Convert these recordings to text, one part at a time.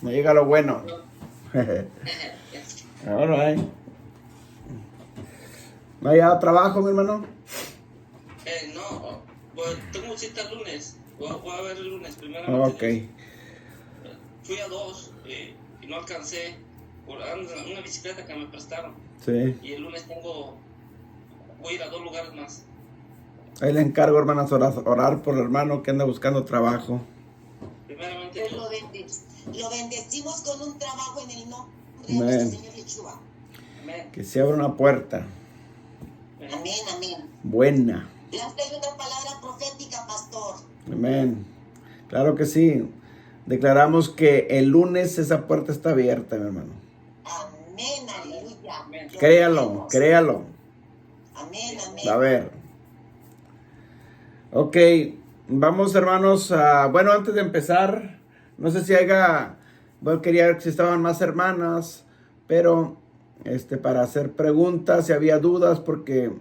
No llega lo bueno. All right. ¿No ha llegado trabajo, mi hermano? No, pues tengo cita el lunes. Voy a ver el lunes, primeramente. Ok. Fui a 2 y no alcancé por una bicicleta que me prestaron. Sí. Y el lunes voy a ir a 2 lugares más. Ahí le encargo, hermanas, orar por el hermano que anda buscando trabajo. Primeramente Dios. Lo bendecimos con un trabajo en el nombre de Amén. nuestro Señor Yeshua. Amén. Que se abra una puerta Amén, amén. buena. Les doy una palabra profética, pastor. Amén. Claro que sí. Declaramos que el lunes esa puerta está abierta, mi hermano. Amén, aleluya. Amén. Créalo, créalo. Amén, amén. A ver. Ok, vamos, hermanos. Bueno, antes de empezar, no sé si bueno, quería ver si estaban más hermanas, pero para hacer preguntas, si había dudas, porque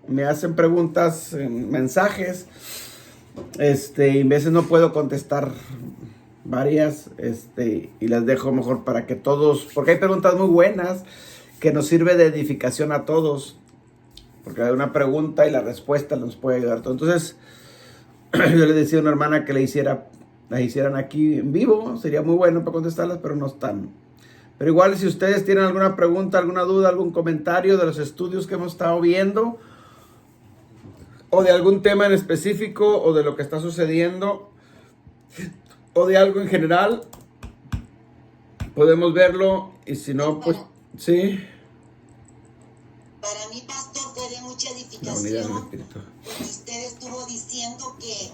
me hacen preguntas en mensajes, y a veces no puedo contestar varias, y las dejo mejor para que todos, porque hay preguntas muy buenas que nos sirve de edificación a todos, porque hay una pregunta y la respuesta nos puede ayudar. Entonces, yo le decía a una hermana que las hicieran aquí en vivo, sería muy bueno para contestarlas, pero no están. Pero igual, si ustedes tienen alguna pregunta, alguna duda, algún comentario de los estudios que hemos estado viendo, o de algún tema en específico, o de lo que está sucediendo, o de algo en general, podemos verlo, y si no, pues, sí. Para mí, pastor, fue de mucha La unidad del edificación. Espíritu. Porque usted estuvo diciendo que,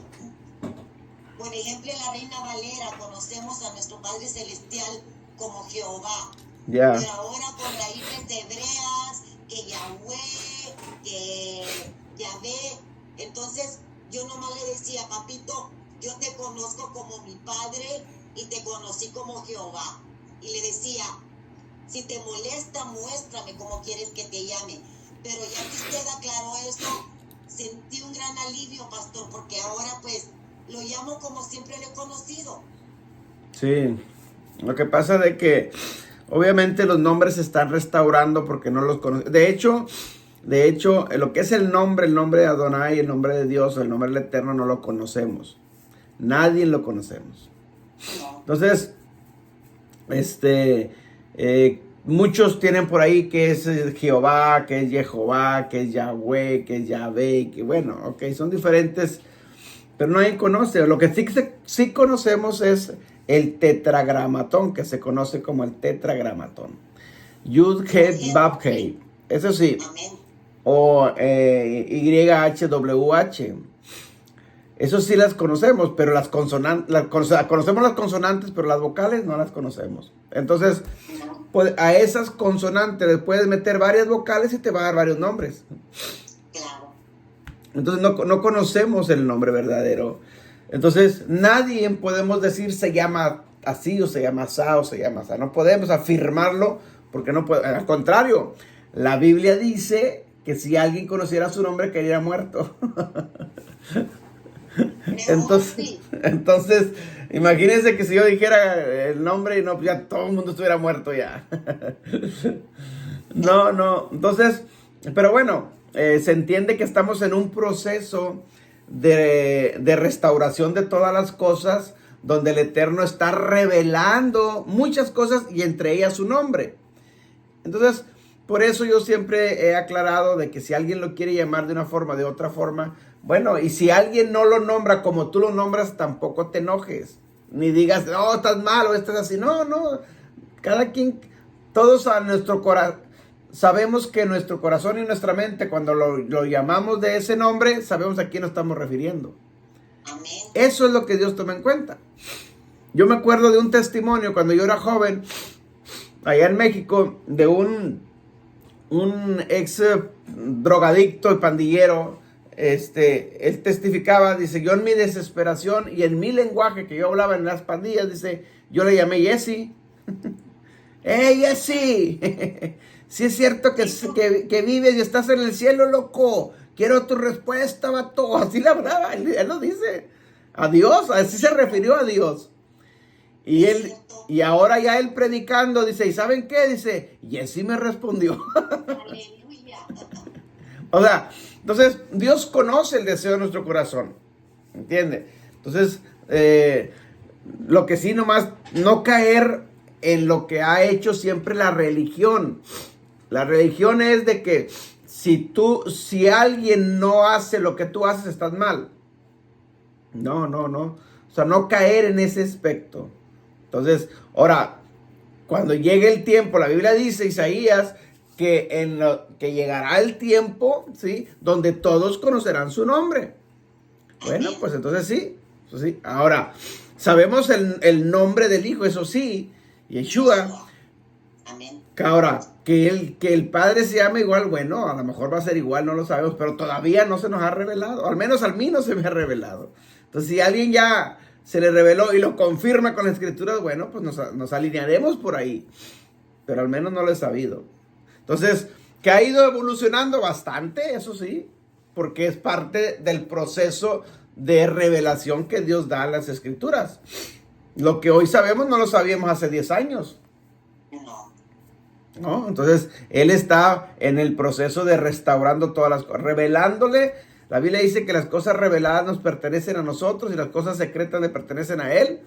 por ejemplo, en la Reina Valera conocemos a nuestro Padre Celestial como Jehová. Ya. Pero ahora con raíces hebreas, que Yahweh, que Yahvé. Entonces, yo nomás le decía, papito, yo te conozco como mi Padre y te conocí como Jehová. Y le decía, si te molesta, muéstrame cómo quieres que te llame. Pero ya que usted aclaró eso, sentí un gran alivio, pastor, porque ahora pues lo llamo como siempre lo he conocido. Sí, lo que pasa de que obviamente los nombres se están restaurando porque no los conocemos. De hecho, lo que es el nombre de Adonai, el nombre de Dios, el nombre del Eterno, no lo conocemos. Nadie lo conocemos. Entonces, muchos tienen por ahí que es Jehová, que es Jehová, que es Yahweh, que es Yahvé, que bueno, ok, son diferentes, pero nadie conoce. Lo que sí conocemos es el tetragramatón, que se conoce como el tetragramatón. Yud, Het, Vav, Hei. Eso sí. Amén. O YHWH. Eso sí las conocemos, pero las consonantes, conocemos las consonantes, pero las vocales no las conocemos. Entonces, pues, a esas consonantes les puedes meter varias vocales y te va a dar varios nombres. Claro. Entonces no conocemos el nombre verdadero. Entonces nadie podemos decir se llama así o se llama asá o se llama asá. No podemos afirmarlo porque no puede. Al contrario, la Biblia dice que si alguien conociera su nombre quedaría muerto. Entonces, imagínense que si yo dijera el nombre y no, ya todo el mundo estuviera muerto ya. No. Entonces, pero bueno, se entiende que estamos en un proceso de restauración de todas las cosas, donde el Eterno está revelando muchas cosas y entre ellas su nombre. Entonces, por eso yo siempre he aclarado de que si alguien lo quiere llamar de una forma, de otra forma, bueno, y si alguien no lo nombra como tú lo nombras, tampoco te enojes. Ni digas, no, estás mal o estás así. No. Cada quien, todos a nuestro corazón, sabemos que nuestro corazón y nuestra mente, cuando lo llamamos de ese nombre, sabemos a quién nos estamos refiriendo. Amén. Eso es lo que Dios toma en cuenta. Yo me acuerdo de un testimonio cuando yo era joven, allá en México, de un ex drogadicto y pandillero. Él testificaba, dice, yo en mi desesperación y en mi lenguaje que yo hablaba en las pandillas, dice, yo le llamé Jesse. ¡Hey, Jesse! Si es cierto que vives y estás en el cielo, loco. Quiero tu respuesta, vato. Así le hablaba, él lo dice. A Dios, así se refirió a Dios. Y Es él, cierto. y ahora ya él predicando, dice, ¿y saben qué? Dice, y él sí me respondió. Aleluya. O sea, entonces Dios conoce el deseo de nuestro corazón, ¿entiende? Entonces, lo que sí nomás, no caer en lo que ha hecho siempre la religión. La religión es de que si alguien no hace lo que tú haces, estás mal. No, no, no. O sea, no caer en ese aspecto. Entonces, ahora, cuando llegue el tiempo, la Biblia dice, Isaías, que llegará el tiempo, ¿sí? Donde todos conocerán su nombre. Bueno, Amén. pues entonces sí, eso sí. Ahora, sabemos el nombre del Hijo, eso sí, Yeshua. Amén. Que ahora, que el Padre se llame igual, bueno, a lo mejor va a ser igual, no lo sabemos, pero todavía no se nos ha revelado. Al menos a mí no se me ha revelado. Entonces, si alguien ya se le reveló y lo confirma con la Escritura, bueno, pues nos alinearemos por ahí. Pero al menos no lo he sabido. Entonces, que ha ido evolucionando bastante, eso sí, porque es parte del proceso de revelación que Dios da a las Escrituras. Lo que hoy sabemos no lo sabíamos hace 10 años. No. ¿No? Entonces, Él está en el proceso de restaurando todas las cosas, revelándole. La Biblia dice que las cosas reveladas nos pertenecen a nosotros y las cosas secretas le pertenecen a Él.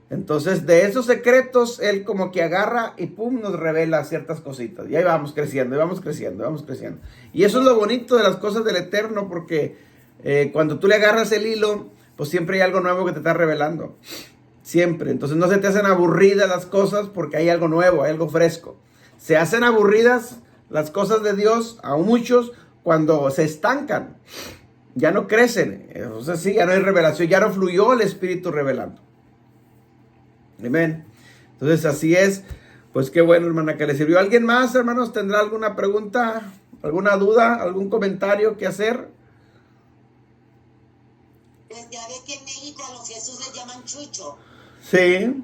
Entonces, de esos secretos, Él como que agarra y pum, nos revela ciertas cositas. Y ahí vamos creciendo, y vamos creciendo, y vamos creciendo. Y eso es lo bonito de las cosas del Eterno, porque cuando tú le agarras el hilo, pues siempre hay algo nuevo que te está revelando. Siempre. Entonces no se te hacen aburridas las cosas porque hay algo nuevo, hay algo fresco. Se hacen aburridas las cosas de Dios a muchos cuando se estancan. Ya no crecen. Entonces sí, ya no hay revelación, ya no fluyó el Espíritu revelando. Amén. Entonces así es. Pues qué bueno, hermana, que le sirvió. ¿Alguien más, hermanos? ¿Tendrá alguna pregunta, alguna duda, algún comentario que hacer? Pues ya ve que en México a los Jesús les llaman Chucho. Sí.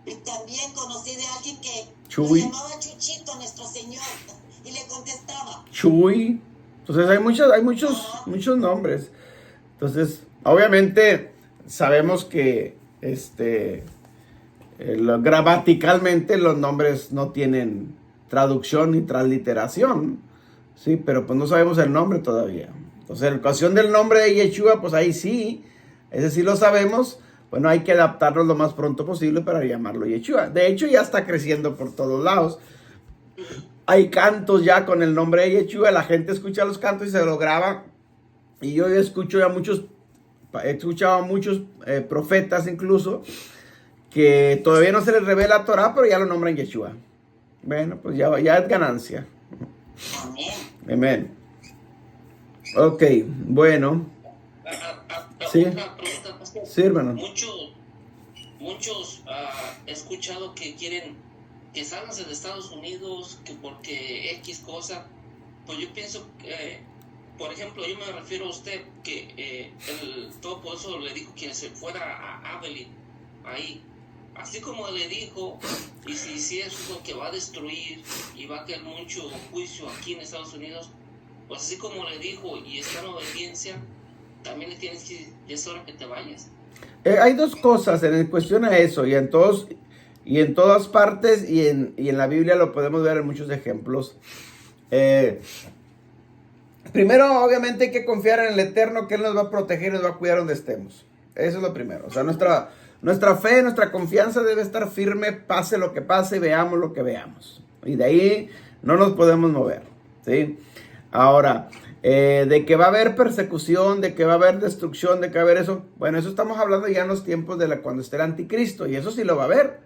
Y también conocí de alguien que Chuy. lo llamaba Chuchito, nuestro Señor. Y le contestaba. Chuy. Entonces hay muchos nombres. Entonces, obviamente, sabemos que gramaticalmente los nombres no tienen traducción ni transliteración. Sí, pero pues no sabemos el nombre todavía. Entonces, en ocasión del nombre de Yeshua, pues ahí sí, ese sí lo sabemos. Bueno, hay que adaptarnos lo más pronto posible para llamarlo Yeshua. De hecho, ya está creciendo por todos lados. Hay cantos ya con el nombre de Yeshua. La gente escucha los cantos y se lo graba. Y yo he escuchado a muchos profetas incluso que todavía no se les revela la Torah, pero ya lo nombran Yeshua. Bueno, pues ya es ganancia. Amén. Amén. Ok, bueno. Sí. Una pregunta, pastor. Sí, hermano. Muchos he escuchado que quieren que salgas de Estados Unidos, que porque X cosa. Pues yo pienso que, por ejemplo, yo me refiero a usted que el Todopoderoso le dijo que se fuera a Abel ahí. Así como le dijo, y si es lo que va a destruir y va a caer mucho juicio aquí en Estados Unidos, pues así como le dijo y está en obediencia, también le tienes que decir, es hora que te vayas. Hay dos cosas en cuestión a eso, y en todas partes, y en la Biblia lo podemos ver en muchos ejemplos. Primero, obviamente, hay que confiar en el Eterno, que Él nos va a proteger y nos va a cuidar donde estemos. Eso es lo primero. O sea, nuestra fe, nuestra confianza debe estar firme, pase lo que pase, veamos lo que veamos. Y de ahí no nos podemos mover, ¿sí? Ahora, de que va a haber persecución, de que va a haber destrucción, de que va a haber eso. Bueno, eso estamos hablando ya en los tiempos de cuando esté el anticristo, y eso sí lo va a haber.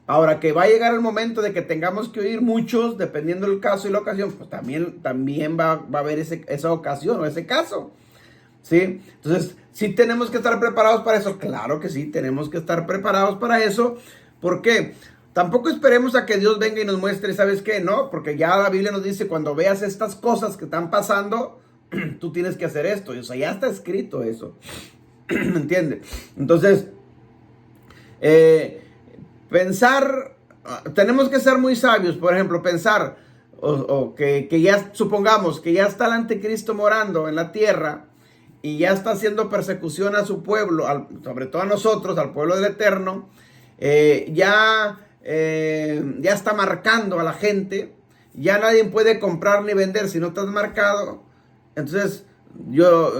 Ahora, que va a llegar el momento de que tengamos que oír muchos, dependiendo del caso y la ocasión, pues también va a haber esa ocasión o ese caso, ¿sí? Entonces, ¿sí tenemos que estar preparados para eso? Claro que sí, tenemos que estar preparados para eso. ¿Por qué? Tampoco esperemos a que Dios venga y nos muestre, ¿sabes qué? No, porque ya la Biblia nos dice, cuando veas estas cosas que están pasando, tú tienes que hacer esto. O sea, ya está escrito eso. ¿Me entiendes? Entonces, tenemos que ser muy sabios. Por ejemplo, pensar, que ya, supongamos que ya está el anticristo morando en la tierra, y ya está haciendo persecución a su pueblo, sobre todo a nosotros, al pueblo del Eterno, ya está marcando a la gente, ya nadie puede comprar ni vender si no estás marcado. Entonces, yo,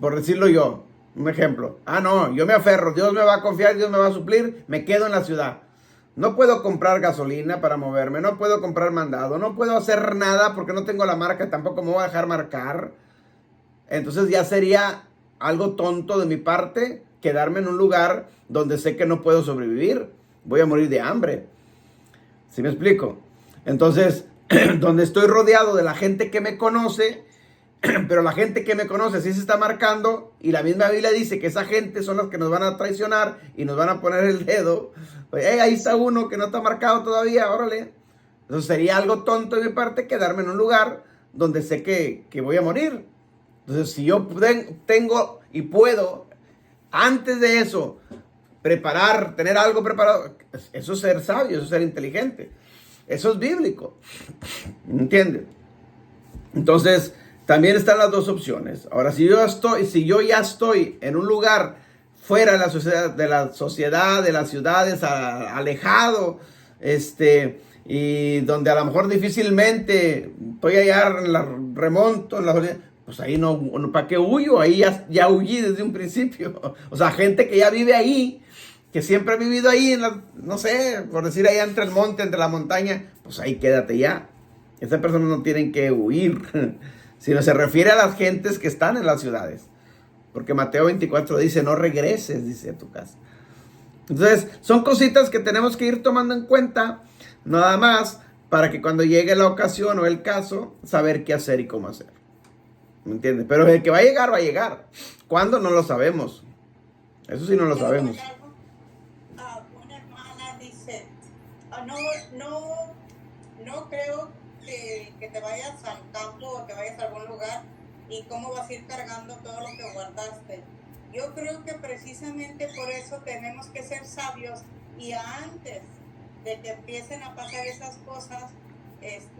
por decirlo yo, un ejemplo, no, yo me aferro, Dios me va a confiar, Dios me va a suplir, me quedo en la ciudad. No puedo comprar gasolina para moverme, no puedo comprar mandado, no puedo hacer nada porque no tengo la marca, tampoco me voy a dejar marcar. Entonces ya sería algo tonto de mi parte quedarme en un lugar donde sé que no puedo sobrevivir. Voy a morir de hambre. ¿Sí me explico? Entonces, donde estoy rodeado de la gente que me conoce, pero la gente que me conoce sí se está marcando, y la misma Biblia dice que esa gente son las que nos van a traicionar y nos van a poner el dedo. Pues, ahí está uno que no está marcado todavía, órale. Entonces sería algo tonto de mi parte quedarme en un lugar donde sé que voy a morir. Entonces, si yo tengo y puedo, antes de eso, tener algo preparado, eso es ser sabio, eso es ser inteligente. Eso es bíblico. ¿Entiendes? Entonces, también están las dos opciones. Ahora, si yo ya estoy en un lugar fuera de la sociedad, de las ciudades, alejado, y donde a lo mejor difícilmente estoy allá en la remonto, pues ahí no, ¿para qué huyo? Ahí ya huí desde un principio. O sea, gente que ya vive ahí, que siempre ha vivido ahí, no sé, por decir allá entre el monte, entre la montaña, pues ahí quédate ya. Esas personas no tienen que huir, sino se refiere a las gentes que están en las ciudades. Porque Mateo 24 dice, no regreses, dice, a tu casa. Entonces, son cositas que tenemos que ir tomando en cuenta, nada más, para que cuando llegue la ocasión o el caso, saber qué hacer y cómo hacer. ¿Me entiendes? Pero el que va a llegar, va a llegar. ¿Cuándo? No lo sabemos. Eso sí no lo sabemos. Una hermana dice, no creo que te vayas al campo o que vayas a algún lugar y cómo vas a ir cargando todo lo que guardaste. Yo creo que precisamente por eso tenemos que ser sabios y antes de que empiecen a pasar esas cosas,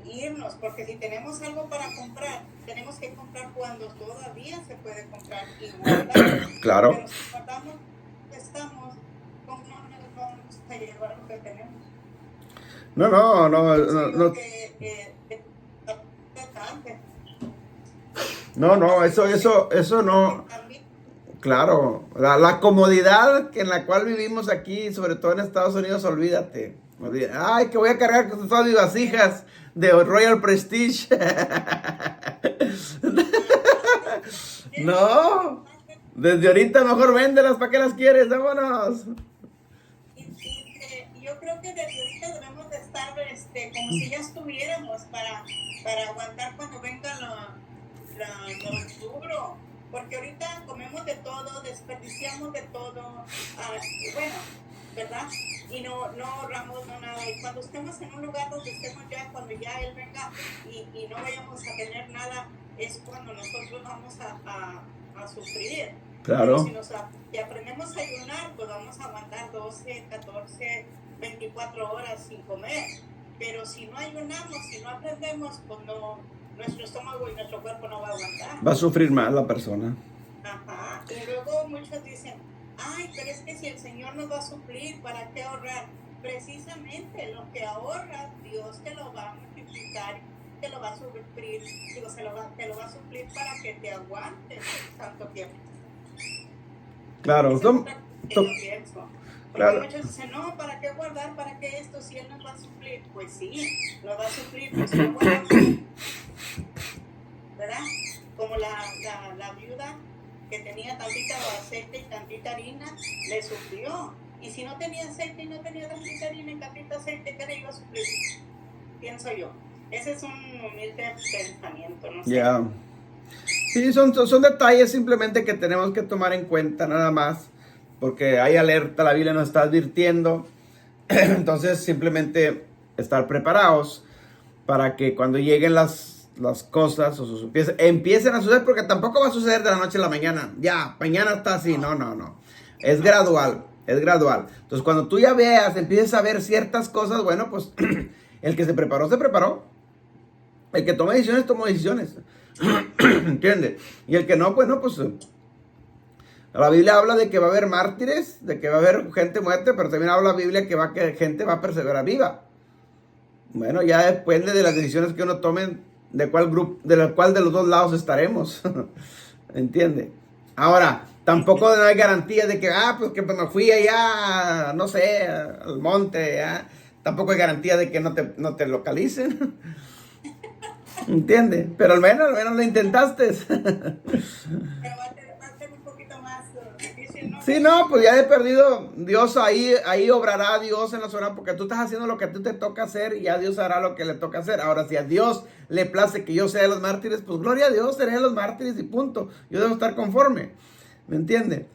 irnos, porque si tenemos algo para comprar, tenemos que comprar cuando todavía se puede comprar y guardar. Claro. Pero si guardamos, ¿cómo no nos vamos a llevar lo que tenemos? No. Eso no. Claro, la comodidad en la cual vivimos aquí, sobre todo en Estados Unidos, olvídate. Ay, que voy a cargar con todas mis vasijas de Royal Prestige. No, desde ahorita mejor véndelas, ¿para qué las quieres? Vámonos. Yo creo que desde ahorita debemos de estar como si ya estuviéramos para aguantar cuando venga el octubre. Porque ahorita comemos de todo, desperdiciamos de todo, bueno, ¿verdad? Y no ahorramos nada. Y cuando estemos en un lugar donde estemos ya, cuando ya Él venga y no vayamos a tener nada, es cuando nosotros vamos a sufrir. Claro. Si aprendemos a ayunar, pues vamos a aguantar 12, 14, 24 horas sin comer. Pero si no ayunamos, si no aprendemos, pues nuestro estómago y nuestro cuerpo no va a aguantar. Va a sufrir más la persona. Ajá. Y luego muchos dicen, ay, pero es que si el Señor nos va a suplir, ¿para qué ahorrar? Precisamente lo que ahorras, Dios te lo va a multiplicar, te lo va a suplir, te lo va a suplir para que te aguantes tanto tiempo. Claro. Porque muchos dicen, no, ¿para qué guardar? ¿Para qué esto? Si Él nos va a suplir. Pues sí, lo va a suplir, pues no guardamos. ¿Verdad? Como la viuda que tenía tantita aceite y tantita harina, le suplió. Y si no tenía aceite y no tenía tantita harina y tantita aceite, ¿qué le iba a suplir? Pienso yo. Ese es un humilde pensamiento, no sé. Ya. Sí, son detalles simplemente que tenemos que tomar en cuenta nada más. Porque hay alerta, la Biblia nos está advirtiendo. Entonces simplemente estar preparados para que cuando lleguen las cosas o empiecen a suceder, porque tampoco va a suceder de la noche a la mañana. Ya, mañana está así. No. Es gradual. Entonces cuando tú ya empieces a ver ciertas cosas, bueno, pues el que se preparó. El que toma decisiones, tomó decisiones. ¿Entiendes? Y el que no, bueno, pues la Biblia habla de que va a haber mártires, de que va a haber gente muerta, pero también habla la Biblia que gente va a perseverar viva. Bueno, ya depende de las decisiones que uno tome, de cuál grupo, de cuál de los dos lados estaremos. ¿Entiende? Ahora, tampoco no hay garantía de que, pues que me fui allá, no sé, al monte, tampoco hay garantía de que no te localicen. ¿Entiende? Pero al menos lo intentaste. Pero va a ser un poquito más difícil, ¿no? Sí, no, pues ya he perdido. Dios ahí obrará Dios en la zona, porque tú estás haciendo lo que a ti te toca hacer y ya Dios hará lo que le toca hacer. Ahora, si a Dios le place que yo sea de los mártires, pues gloria a Dios, seré de los mártires y punto. Yo debo estar conforme. ¿Me entiende?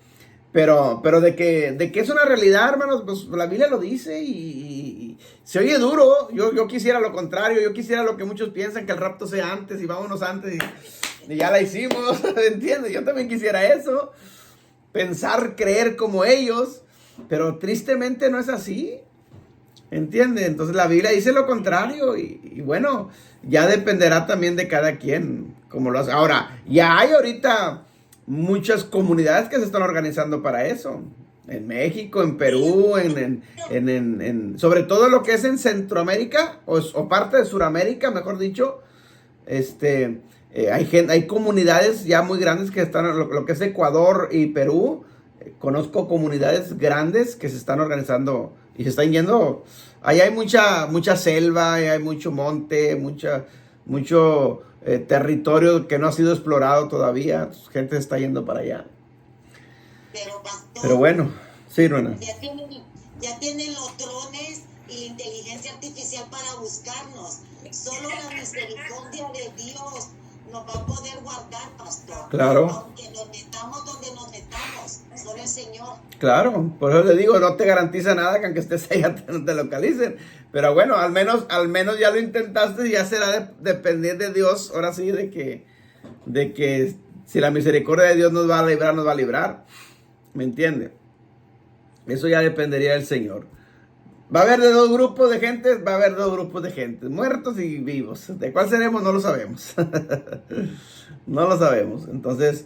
Pero de que es una realidad, hermanos, pues la Biblia lo dice y se oye duro. Yo quisiera lo contrario, yo quisiera lo que muchos piensan, que el rapto sea antes y vámonos antes y ya la hicimos, ¿entiendes? Yo también quisiera eso, pensar, creer como ellos, pero tristemente no es así, ¿entiendes? Entonces la Biblia dice lo contrario y bueno, ya dependerá también de cada quien, como lo hace. Ahora, ya hay ahorita muchas comunidades que se están organizando para eso. En México, en Perú, sobre todo lo que es en Centroamérica o parte de Sudamérica, mejor dicho. Hay comunidades ya muy grandes que están, lo que es Ecuador y Perú. Conozco comunidades grandes que se están organizando y se están yendo. Ahí hay mucha selva, hay mucho monte, mucho territorio que no ha sido explorado todavía. Gente está yendo para allá. Pero, pastor, Pero bueno, sí, Rona. ya tienen los drones y la inteligencia artificial para buscarnos. Solo la misericordia de Dios nos va a poder guardar, pastor. Claro. Aunque nos metamos donde nos metamos, solo el Señor. Claro, por eso le digo, no te garantiza nada que aunque estés allá no te localicen. Pero bueno, al menos ya lo intentaste y ya será depender de Dios. Ahora sí, de que si la misericordia de Dios nos va a librar. ¿Me entiende? Eso ya dependería del Señor. Va a haber dos grupos de gente, muertos y vivos. ¿De cuál seremos? No lo sabemos. No lo sabemos. Entonces,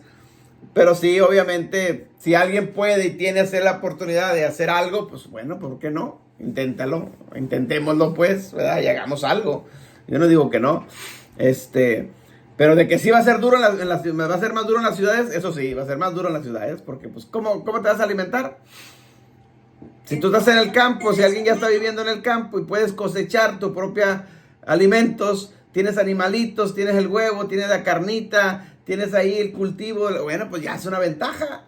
pero sí, obviamente, si alguien puede y tiene la oportunidad de hacer algo, pues bueno, ¿por qué no? Intentémoslo pues, ¿verdad? Y hagamos algo. Yo no digo que no. Pero de que sí va a ser duro va a ser más duro en las ciudades, eso sí, va a ser más duro en las ciudades, porque pues, ¿cómo te vas a alimentar? Si tú estás en el campo, si alguien ya está viviendo en el campo y puedes cosechar tu propia alimentos, tienes animalitos, tienes el huevo, tienes la carnita, tienes ahí el cultivo, bueno, pues ya es una ventaja.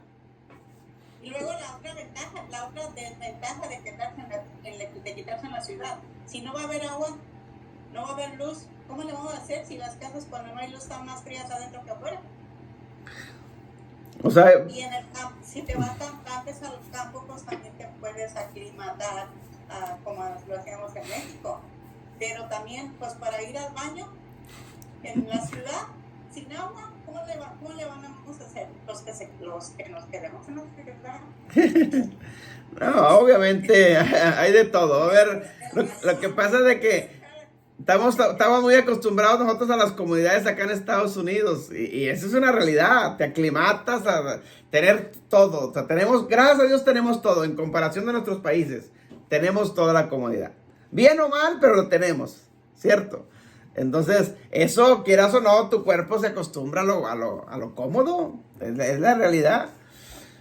Y luego la otra desventaja de quedarse en la ciudad. Si no va a haber agua, no va a haber luz, ¿cómo le vamos a hacer si las casas cuando no hay luz están más frías adentro que afuera? O sea, Y en el campo, si te vas antes al campo, pues también te puedes aclimatar como lo hacíamos en México. Pero también, pues para ir al baño en la ciudad, sin agua, ¿cómo le vamos a hacer los que nos queremos en la ciudad? no, obviamente hay de todo. A ver, lo que pasa es de que estamos muy acostumbrados nosotros a las comunidades acá en Estados Unidos y eso es una realidad, te aclimatas a tener todo, o sea, gracias a Dios tenemos todo en comparación de nuestros países, tenemos toda la comodidad, bien o mal, pero lo tenemos, ¿cierto? Entonces, eso, quieras o no, tu cuerpo se acostumbra a lo cómodo, es la realidad.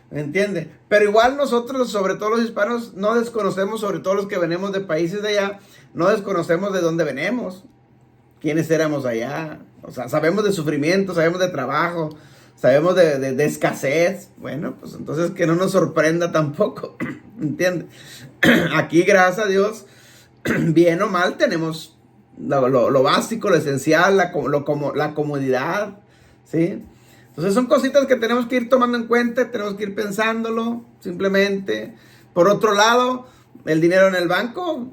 ¿Me entiendes? Pero igual nosotros, sobre todo los hispanos, no desconocemos, sobre todo los que venimos de países de allá, no desconocemos de dónde venimos, quiénes éramos allá. O sea, sabemos de sufrimiento, sabemos de trabajo, sabemos de escasez. Bueno, pues entonces que no nos sorprenda tampoco, ¿entiendes? Aquí, gracias a Dios, bien o mal, tenemos lo básico, lo esencial, la comodidad, ¿sí? Entonces son cositas que tenemos que ir tomando en cuenta, tenemos que ir pensándolo, simplemente. Por otro lado, el dinero en el banco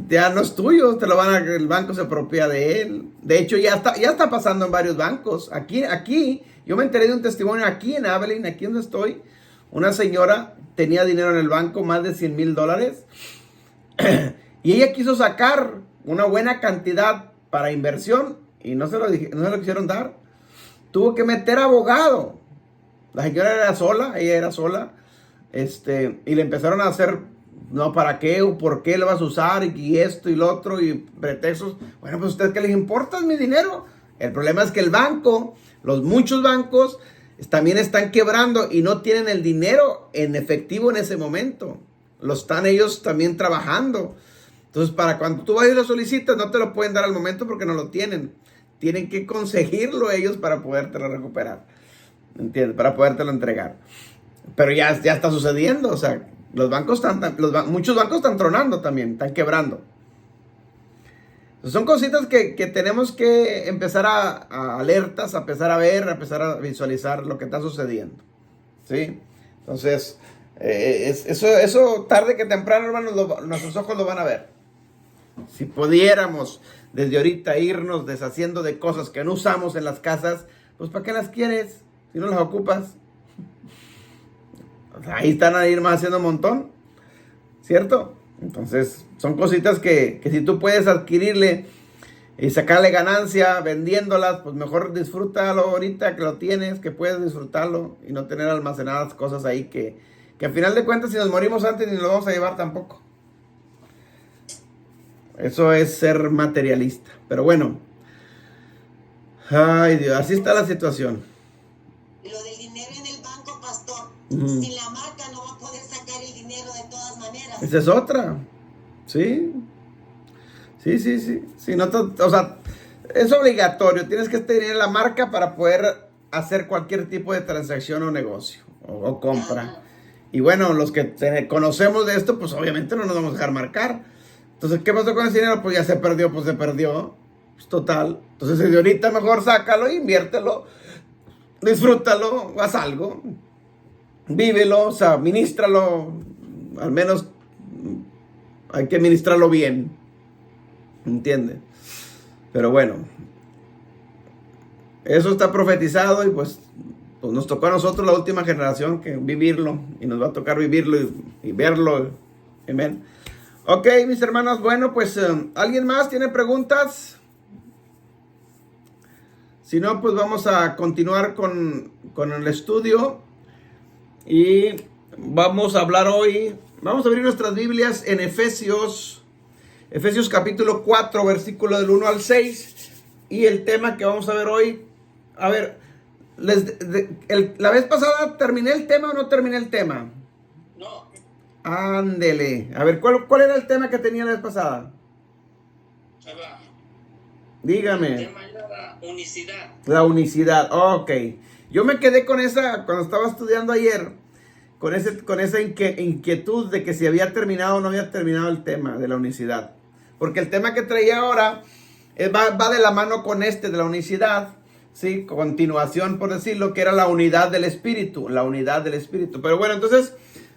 ya no es tuyo, el banco se apropia de él. De hecho, ya está pasando en varios bancos. Aquí, yo me enteré de un testimonio aquí en Abilene, aquí donde estoy. Una señora tenía dinero en el banco, más de $100,000. Y ella quiso sacar una buena cantidad para inversión y no se lo quisieron dar. Tuvo que meter abogado. La señora era sola, ella era sola, y le empezaron a hacer, no, ¿para qué? ¿O por qué lo vas a usar? Y esto y lo otro, y pretextos. Bueno, pues, ¿a ustedes qué les importa? Es mi dinero. El problema es que el banco, muchos bancos, también están quebrando y no tienen el dinero en efectivo en ese momento. Lo están ellos también trabajando. Entonces, para cuando tú vayas y lo solicitas, no te lo pueden dar al momento porque no lo tienen. Tienen que conseguirlo ellos para podértelo recuperar. ¿Entiendes? Para podértelo entregar. Pero ya está sucediendo. O sea, muchos bancos están tronando también, están quebrando. Entonces, son cositas que tenemos que empezar a alertas, a empezar a ver, a empezar a visualizar lo que está sucediendo. ¿Sí? Entonces, eso tarde que temprano, hermanos, nuestros ojos lo van a ver. Si pudiéramos desde ahorita irnos deshaciendo de cosas que no usamos en las casas, pues ¿para qué las quieres si no las ocupas? O sea, ahí están a ir más haciendo un montón, ¿cierto? Entonces son cositas que si tú puedes adquirirle y sacarle ganancia vendiéndolas, pues mejor disfrútalo ahorita que lo tienes, que puedes disfrutarlo y no tener almacenadas cosas ahí que al final de cuentas si nos morimos antes ni lo vamos a llevar tampoco. Eso es ser materialista. Pero bueno. Ay, Dios, así está la situación. Lo del dinero en el banco, pastor. Uh-huh. Sin la marca no va a poder sacar el dinero de todas maneras. Esa es otra. Sí. Sí, no, o sea, es obligatorio. Tienes que tener la marca para poder hacer cualquier tipo de transacción o negocio o compra. Y bueno, los que conocemos de esto, pues obviamente no nos vamos a dejar marcar. Entonces, ¿qué pasó con ese dinero? Pues ya se perdió, pues total. Entonces, desde ahorita mejor sácalo, inviértelo, disfrútalo, haz algo, vívelo, o sea, ministralo, al menos hay que ministrarlo bien, ¿entiendes? Pero bueno, eso está profetizado y pues nos tocó a nosotros la última generación que vivirlo y nos va a tocar vivirlo y verlo, amén. Ok, mis hermanos, bueno, pues, ¿alguien más tiene preguntas? Si no, pues vamos a continuar con el estudio. Y vamos a hablar hoy, vamos a abrir nuestras Biblias en Efesios capítulo 4, versículo del 1 al 6. Y el tema que vamos a ver hoy, a ver, la vez pasada, ¿terminé el tema o no terminé el tema? No. Ándele. A ver, ¿cuál era el tema que tenía la vez pasada? Dígame. El tema era la unicidad. La unicidad, ok. Yo me quedé con esa, cuando estaba estudiando ayer, con esa inquietud de que si había terminado o no había terminado el tema de la unicidad. Porque el tema que traía ahora va de la mano con de la unicidad, ¿sí? Continuación, por decirlo, que era la unidad del Espíritu, Pero bueno, entonces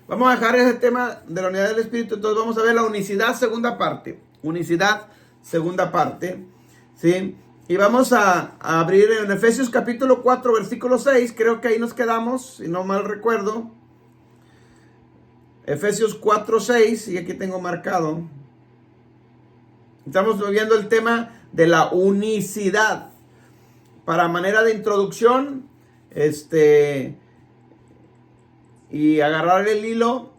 vamos a dejar ese tema de la unidad del Espíritu. Entonces vamos a ver la unicidad, segunda parte. ¿Sí? Y vamos a abrir en Efesios capítulo 4, versículo 6. Creo que ahí nos quedamos, si no mal recuerdo. Efesios 4, 6. Y aquí tengo marcado. Estamos viendo el tema de la unicidad. Para manera de introducción, y agarrar el hilo,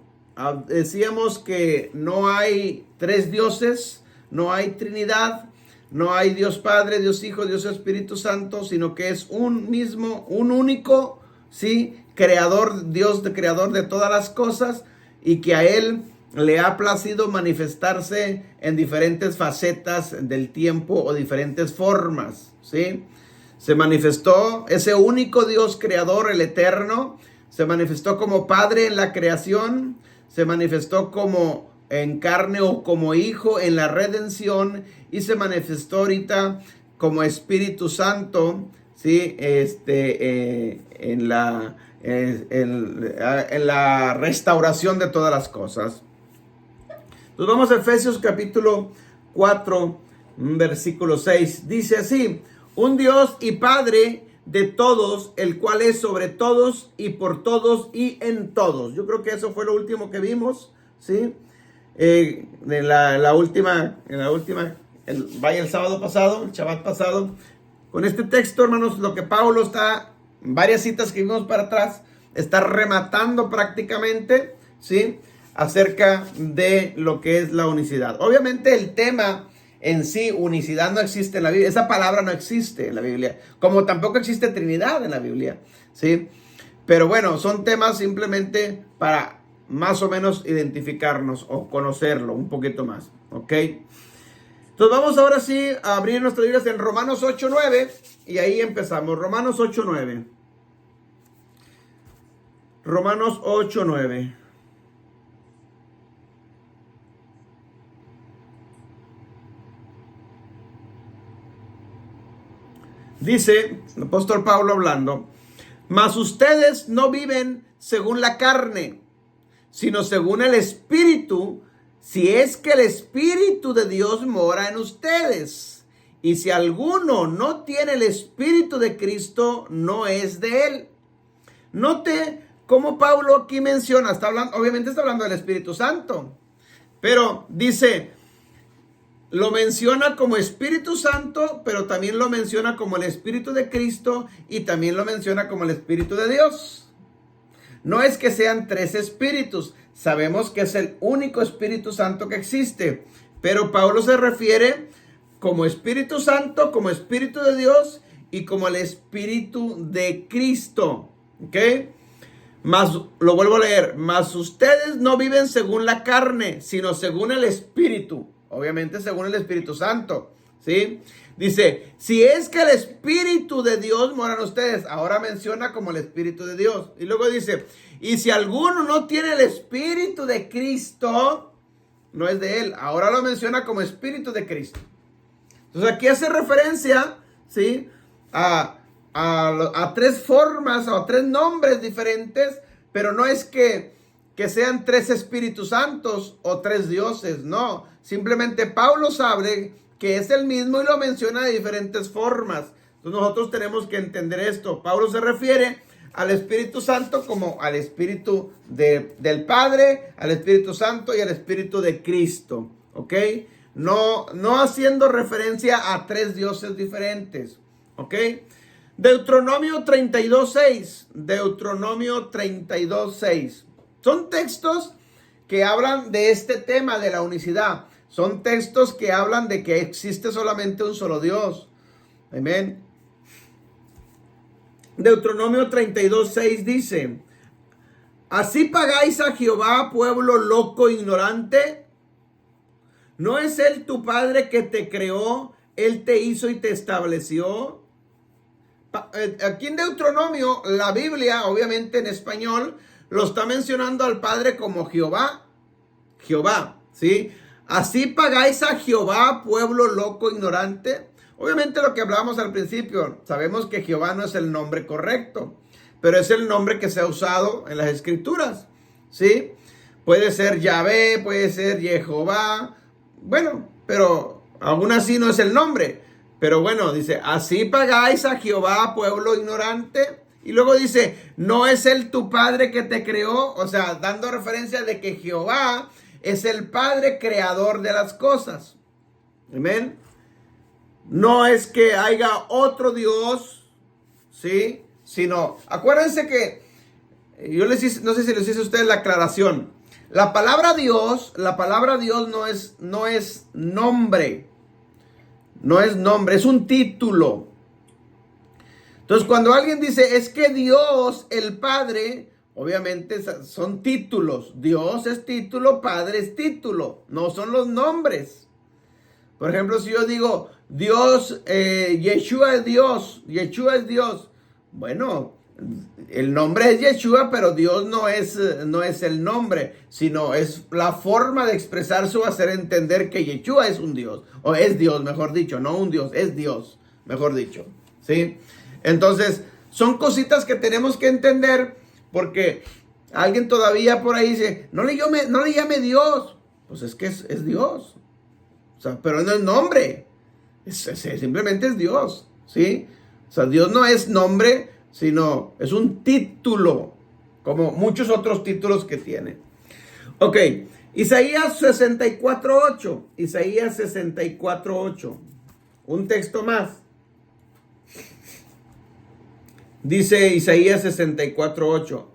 decíamos que no hay tres dioses, no hay Trinidad, no hay Dios Padre, Dios Hijo, Dios Espíritu Santo, sino que es un mismo, un único, ¿sí? Creador, Dios creador de todas las cosas, y que a Él le ha placido manifestarse en diferentes facetas del tiempo o diferentes formas, ¿sí? Se manifestó ese único Dios creador, el eterno, se manifestó como Padre en la creación, se manifestó como en carne o como Hijo en la redención, y se manifestó ahorita como Espíritu Santo, ¿sí? En la restauración de todas las cosas. Entonces vamos a Efesios capítulo 4, versículo 6. Dice así: un Dios y Padre de todos, el cual es sobre todos y por todos y en todos. Yo creo que eso fue lo último que vimos, ¿sí? El sábado pasado, el Shabbat pasado, con este texto, hermanos, lo que Pablo está, varias citas que vimos para atrás, está rematando prácticamente, ¿sí? Acerca de lo que es la unicidad. Obviamente el tema en sí, unicidad, no existe en la Biblia. Esa palabra no existe en la Biblia. Como tampoco existe Trinidad en la Biblia, ¿sí? Pero bueno, son temas simplemente para más o menos identificarnos o conocerlo un poquito más, ¿ok? Entonces vamos ahora sí a abrir nuestras Biblias en Romanos 8:9 y ahí empezamos. Romanos 8:9. Romanos 8:9. Dice el apóstol Pablo hablando: mas ustedes no viven según la carne, sino según el Espíritu, si es que el Espíritu de Dios mora en ustedes. Y si alguno no tiene el Espíritu de Cristo, no es de él. Note cómo Pablo aquí menciona, obviamente está hablando del Espíritu Santo, pero dice, lo menciona como Espíritu Santo, pero también lo menciona como el Espíritu de Cristo y también lo menciona como el Espíritu de Dios. No es que sean tres espíritus, sabemos que es el único Espíritu Santo que existe, pero Pablo se refiere como Espíritu Santo, como Espíritu de Dios y como el Espíritu de Cristo. ¿Ok? Mas, lo vuelvo a leer, mas ustedes no viven según la carne, sino según el Espíritu. Obviamente según el Espíritu Santo, ¿sí? Dice, si es que el Espíritu de Dios mora en ustedes. Ahora menciona como el Espíritu de Dios. Y luego dice, y si alguno no tiene el Espíritu de Cristo, no es de él. Ahora lo menciona como Espíritu de Cristo. Entonces aquí hace referencia, ¿sí? A tres formas o a tres nombres diferentes, pero no es que sean tres Espíritus Santos o tres dioses, no. Simplemente Pablo sabe que es el mismo y lo menciona de diferentes formas. Entonces nosotros tenemos que entender esto. Pablo se refiere al Espíritu Santo como al Espíritu del Padre, al Espíritu Santo y al Espíritu de Cristo, ¿ok? No haciendo referencia a tres dioses diferentes, ¿ok? Deuteronomio 32:6. Deuteronomio 32:6. Son textos que hablan de este tema de la unicidad. Son textos que hablan de que existe solamente un solo Dios. Amén. Deuteronomio 32:6 dice: ¿así pagáis a Jehová, pueblo loco e ignorante? ¿No es él tu padre que te creó? Él te hizo y te estableció. Aquí en Deuteronomio, la Biblia, obviamente en español, lo está mencionando al Padre como Jehová. Jehová, ¿sí? Así pagáis a Jehová, pueblo loco, ignorante. Obviamente lo que hablábamos al principio, sabemos que Jehová no es el nombre correcto, pero es el nombre que se ha usado en las Escrituras, ¿sí? Puede ser Yahvé, puede ser Jehová, bueno, pero aún así no es el nombre. Pero bueno, dice, así pagáis a Jehová, pueblo ignorante. Y luego dice, ¿no es él tu padre que te creó? O sea, dando referencia de que Jehová es el Padre creador de las cosas. Amén. No es que haya otro Dios, ¿sí? Sino, acuérdense que, yo no sé si les hice a ustedes la aclaración. La palabra Dios no es nombre. No es nombre, es un título. Entonces, cuando alguien dice, es que Dios, el Padre, obviamente son títulos. Dios es título, Padre es título. No son los nombres. Por ejemplo, si yo digo, Dios, Yeshua es Dios. Yeshua es Dios. Bueno, el nombre es Yeshua, pero Dios no es el nombre, sino es la forma de expresarse o hacer entender que Yeshua es un Dios. O es Dios, mejor dicho. No un Dios, es Dios, mejor dicho. ¿Sí? Entonces, son cositas que tenemos que entender, porque alguien todavía por ahí dice, no le llame Dios. Pues es que es Dios. O sea, pero no es nombre. Simplemente es Dios. ¿Sí? O sea, Dios no es nombre, sino es un título, como muchos otros títulos que tiene. Ok, Isaías 64:8. Isaías 64:8. Un texto más. Dice Isaías 64:8.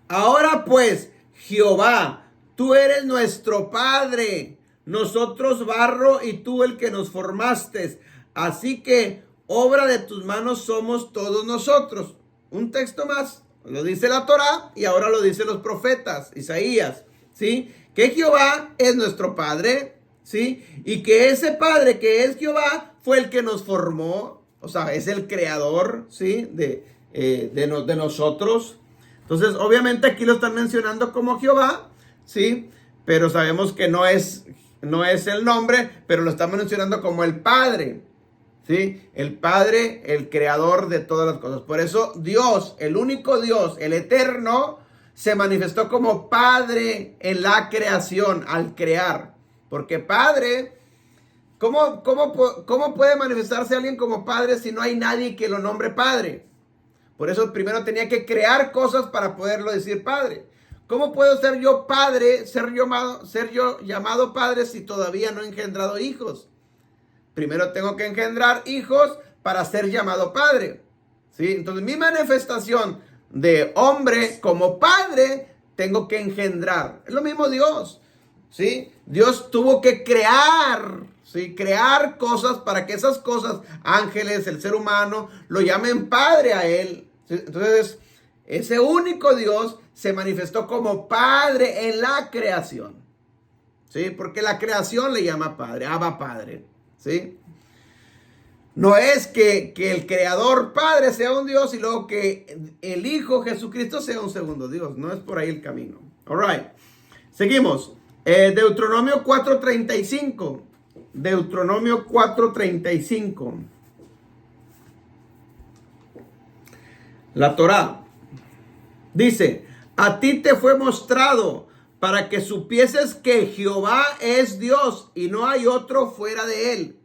Ahora pues, Jehová, tú eres nuestro Padre, nosotros barro y tú el que nos formaste. Así que obra de tus manos somos todos nosotros. Un texto más, lo dice la Torá y ahora lo dicen los profetas, Isaías, ¿sí? Que Jehová es nuestro Padre, ¿sí? Y que ese Padre que es Jehová fue el que nos formó, o sea, es el creador, ¿sí? De nosotros. Entonces, obviamente aquí lo están mencionando como Jehová, ¿sí? Pero sabemos que no es el nombre, pero lo están mencionando como el Padre, ¿sí? El Padre, el creador de todas las cosas. Por eso Dios, el único Dios, el eterno, se manifestó como Padre en la creación, al crear. Porque Padre, ¿cómo puede manifestarse alguien como Padre si no hay nadie que lo nombre Padre? Por eso primero tenía que crear cosas para poderlo decir Padre. ¿Cómo puedo ser yo padre, ser yo llamado padre si todavía no he engendrado hijos? Primero tengo que engendrar hijos para ser llamado padre, ¿sí? Entonces mi manifestación de hombre como padre tengo que engendrar. Es lo mismo Dios, ¿sí? Dios tuvo que crear, ¿sí? Crear cosas para que esas cosas, ángeles, el ser humano, lo llamen padre a él, ¿sí? Entonces ese único Dios se manifestó como Padre en la creación, ¿sí? Porque la creación le llama Padre, Abba Padre, ¿sí? No es que el Creador Padre sea un Dios y luego que el Hijo Jesucristo sea un segundo Dios. No es por ahí el camino. All right. Seguimos. Deuteronomio 4:35. Deuteronomio 4:35. La Torá dice: a ti te fue mostrado para que supieses que Jehová es Dios y no hay otro fuera de él.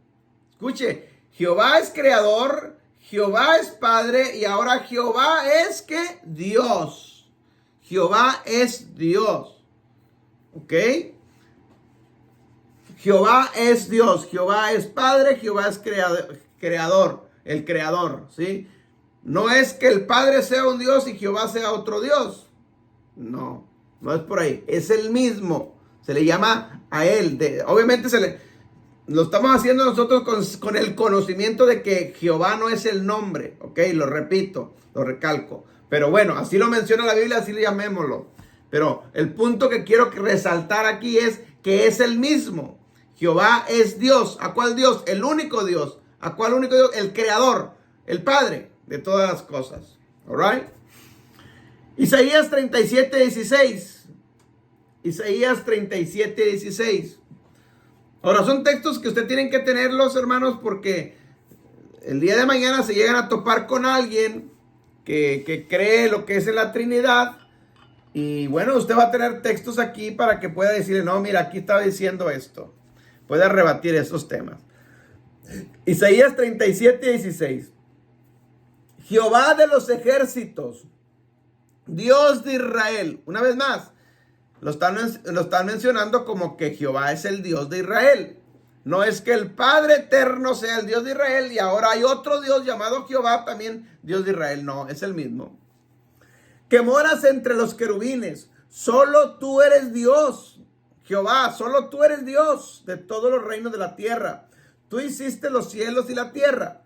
Escuche, Jehová es creador, Jehová es Padre y ahora Jehová es ¿qué? Dios. Jehová es Dios. ¿Ok? Jehová es Dios, Jehová es Padre, Jehová es creador, el creador, ¿sí? No es que el Padre sea un Dios y Jehová sea otro Dios. No es por ahí. Es el mismo. Se le llama a él. Obviamente lo estamos haciendo nosotros con el conocimiento de que Jehová no es el nombre. Ok, lo repito, lo recalco. Pero bueno, así lo menciona la Biblia, así le llamémoslo. Pero el punto que quiero resaltar aquí es que es el mismo. Jehová es Dios. ¿A cuál Dios? El único Dios. ¿A cuál único Dios? El creador, el Padre de todas las cosas. All right. Isaías 37:16. Isaías 37:16. Ahora son textos que usted tienen que tenerlos, hermanos, porque el día de mañana se llegan a topar con alguien que cree lo que es en la Trinidad. Y bueno, usted va a tener textos aquí para que pueda decirle, no, mira, aquí estaba diciendo esto. Puede rebatir esos temas. Isaías 37:16. Jehová de los ejércitos, Dios de Israel. Una vez más, lo están mencionando como que Jehová es el Dios de Israel. No es que el Padre eterno sea el Dios de Israel y ahora hay otro Dios llamado Jehová, también Dios de Israel. No, es el mismo. Que moras entre los querubines. Solo tú eres Dios, Jehová. Solo tú eres Dios de todos los reinos de la tierra. Tú hiciste los cielos y la tierra.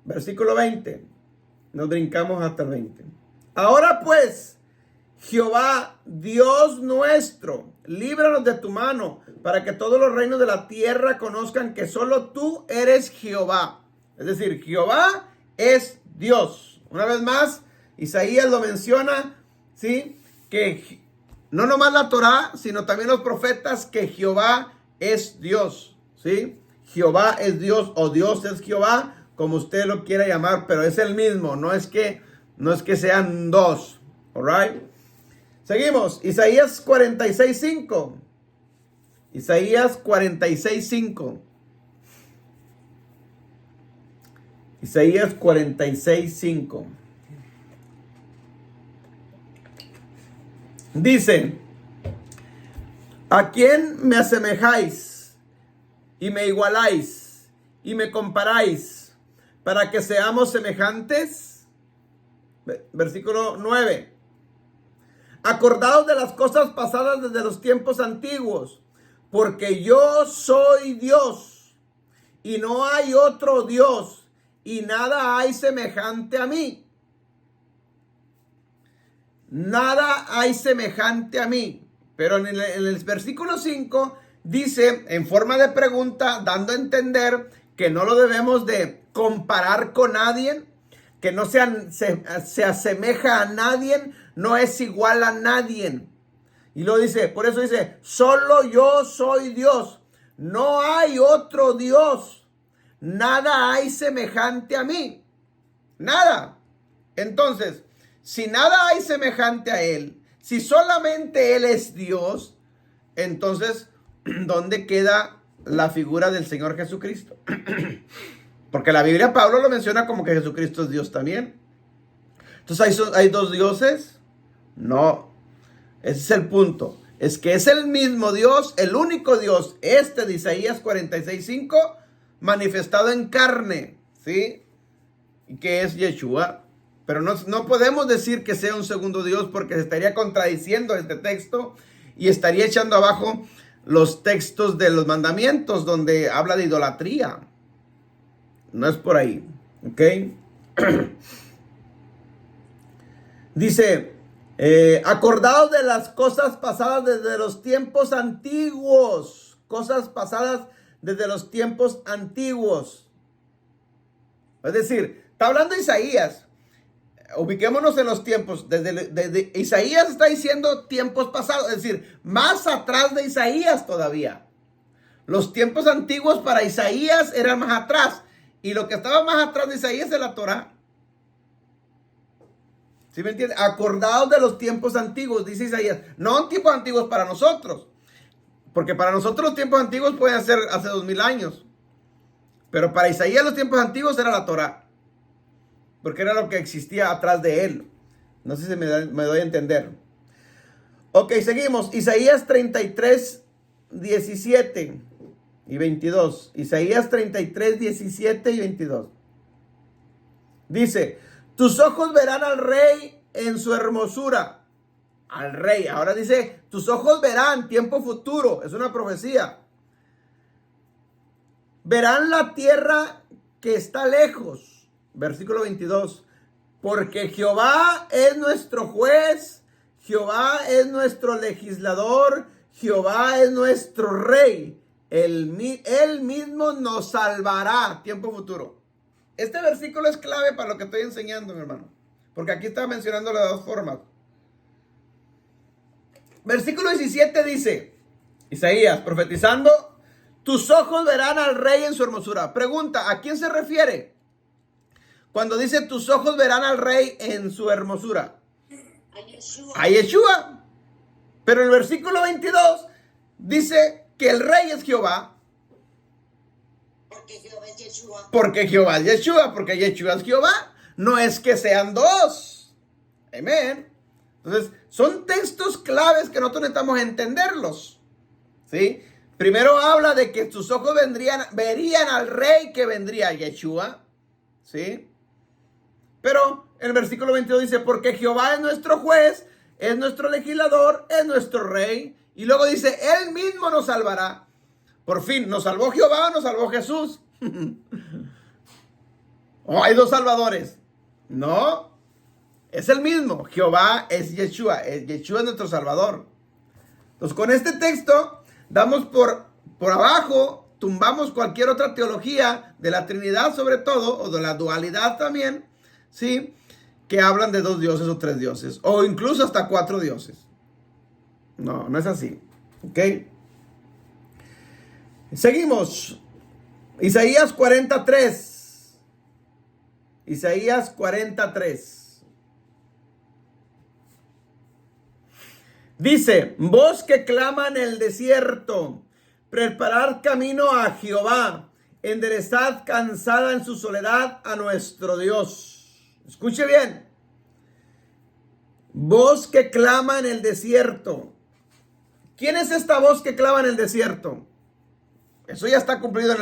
Versículo 20. Nos brincamos hasta el 20. Ahora pues, Jehová, Dios nuestro, líbranos de tu mano, para que todos los reinos de la tierra conozcan que solo tú eres Jehová. Es decir, Jehová es Dios. Una vez más, Isaías lo menciona, ¿sí? Que no nomás la Torá, sino también los profetas, que Jehová es Dios, ¿sí? Jehová es Dios o Dios es Jehová, como usted lo quiera llamar, pero es el mismo, no es que sean dos, all right. Seguimos, Isaías 46:5. Isaías 46:5. Isaías 46:5. Dice: ¿a quién me asemejáis y me igualáis y me comparáis para que seamos semejantes? Versículo 9. Acordaos de las cosas pasadas desde los tiempos antiguos, porque yo soy Dios y no hay otro Dios y nada hay semejante a mí. Nada hay semejante a mí. Pero en el versículo 5 dice, en forma de pregunta, dando a entender que no lo debemos de comparar con nadie, que no se asemeja a nadie, no es igual a nadie. Y lo dice, por eso dice, solo yo soy Dios, no hay otro Dios, nada hay semejante a mí, nada. Entonces, si nada hay semejante a Él, si solamente Él es Dios, entonces, ¿dónde queda la figura del Señor Jesucristo? Porque la Biblia, Pablo lo menciona como que Jesucristo es Dios también. Entonces, ¿hay dos dioses? No, ese es el punto. Es que es el mismo Dios, el único Dios, de Isaías 46:5, manifestado en carne, ¿sí? Y que es Yeshua. Pero no podemos decir que sea un segundo Dios porque se estaría contradiciendo este texto y estaría echando abajo los textos de los mandamientos donde habla de idolatría. No es por ahí, ¿ok? Dice, acordaos de las cosas pasadas desde los tiempos antiguos. Cosas pasadas desde los tiempos antiguos. Es decir, está hablando Isaías. Ubiquémonos en los tiempos. Desde Isaías está diciendo tiempos pasados. Es decir, más atrás de Isaías todavía. Los tiempos antiguos para Isaías eran más atrás. Y lo que estaba más atrás de Isaías es la Torah. ¿Sí me entiende? Acordaos de los tiempos antiguos, dice Isaías. No tiempos antiguos para nosotros. Porque para nosotros los tiempos antiguos pueden ser hace 2000 años. Pero para Isaías los tiempos antiguos era la Torah. Porque era lo que existía atrás de él. No sé si me doy a entender. Ok, seguimos. Isaías 33, 17 y 22. Isaías 33, 17 y 22. Dice, tus ojos verán al rey en su hermosura. Al rey. Ahora dice, tus ojos verán, tiempo futuro. Es una profecía. Verán la tierra que está lejos. Versículo 22. Porque Jehová es nuestro juez, Jehová es nuestro legislador, Jehová es nuestro rey. Él mismo nos salvará. Tiempo futuro. Este versículo es clave para lo que estoy enseñando, mi hermano. Porque aquí está mencionando las dos formas. Versículo 17 dice, Isaías profetizando, tus ojos verán al rey en su hermosura. Pregunta, ¿a quién se refiere cuando dice tus ojos verán al rey en su hermosura? A Yeshua. Pero el versículo 22 dice que el rey es Jehová. Porque Jehová es Yeshua. Porque Jehová es Yeshua. Porque Yeshua es Jehová. No es que sean dos. Amén. Entonces, son textos claves que nosotros necesitamos entenderlos. ¿Sí? Primero habla de que tus ojos verían al rey que vendría, Yeshua. ¿Sí? Pero el versículo 22 dice, porque Jehová es nuestro juez, es nuestro legislador, es nuestro rey. Y luego dice, él mismo nos salvará. Por fin, ¿nos salvó Jehová o nos salvó Jesús? ¿O hay dos salvadores? No, es el mismo. Jehová es Yeshua. Yeshua es nuestro salvador. Entonces, con este texto, damos por abajo, tumbamos cualquier otra teología de la Trinidad sobre todo, o de la dualidad también, ¿sí? Que hablan de dos dioses o tres dioses, o incluso hasta cuatro dioses. No, no es así. ¿Ok? Seguimos. Isaías 43. Isaías 43. Dice, voz que clama en el desierto, preparad camino a Jehová, enderezad cansada en su soledad a nuestro Dios. Escuche bien. Voz que clama en el desierto. ¿Quién es esta voz que clama en el desierto? Eso ya está cumplido.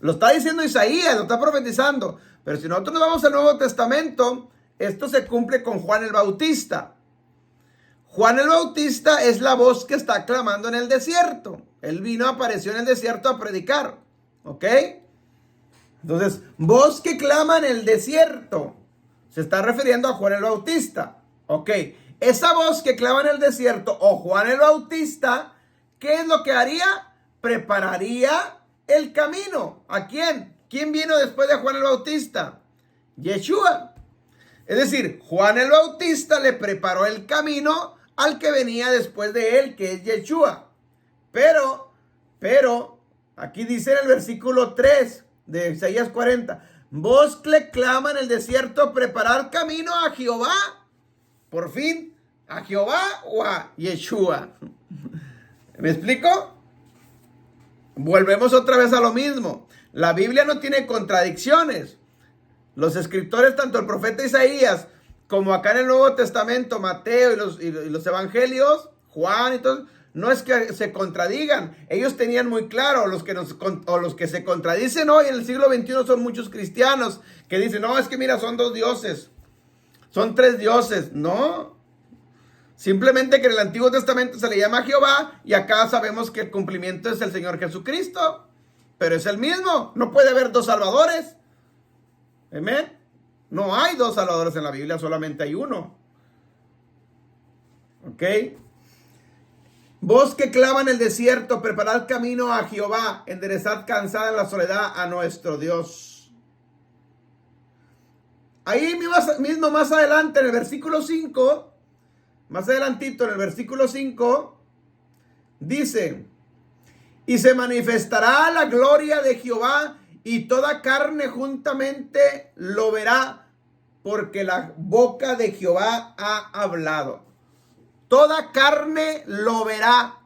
Lo está diciendo Isaías, lo está profetizando. Pero si nosotros nos vamos al Nuevo Testamento, esto se cumple con Juan el Bautista. Juan el Bautista es la voz que está clamando en el desierto. Él vino, apareció en el desierto a predicar. ¿Ok? Entonces, voz que clama en el desierto. Se está refiriendo a Juan el Bautista. ¿Ok? Esa voz que clama en el desierto, o Juan el Bautista, ¿qué es lo que haría? Prepararía el camino. ¿A quién? ¿Quién vino después de Juan el Bautista? Yeshua. Es decir, Juan el Bautista le preparó el camino al que venía después de él, que es Yeshua. Pero, aquí dice en el versículo 3 de Isaías 40, voz que clama en el desierto, preparar camino a Jehová. Por fin, ¿a Jehová o a Yeshua? ¿Me explico? Volvemos otra vez a lo mismo. La Biblia no tiene contradicciones. Los escritores, tanto el profeta Isaías como acá en el Nuevo Testamento, Mateo y los evangelios, Juan y todo, no es que se contradigan. Ellos tenían muy claro, los que se contradicen hoy en el siglo XXI son muchos cristianos que dicen, no, es que mira, son 2 dioses, son 3 dioses. No, simplemente que en el Antiguo Testamento se le llama Jehová y acá sabemos que el cumplimiento es el Señor Jesucristo, pero es el mismo. No puede haber 2 salvadores. Amén. No hay 2 salvadores en la Biblia, solamente hay uno. ¿Ok? Voz que clama en el desierto, preparad camino a Jehová, enderezad cansada en la soledad a nuestro Dios. Ahí mismo más adelante, en el versículo 5, más adelantito, en el versículo 5, dice, y se manifestará la gloria de Jehová, y toda carne juntamente lo verá, porque la boca de Jehová ha hablado. Toda carne lo verá.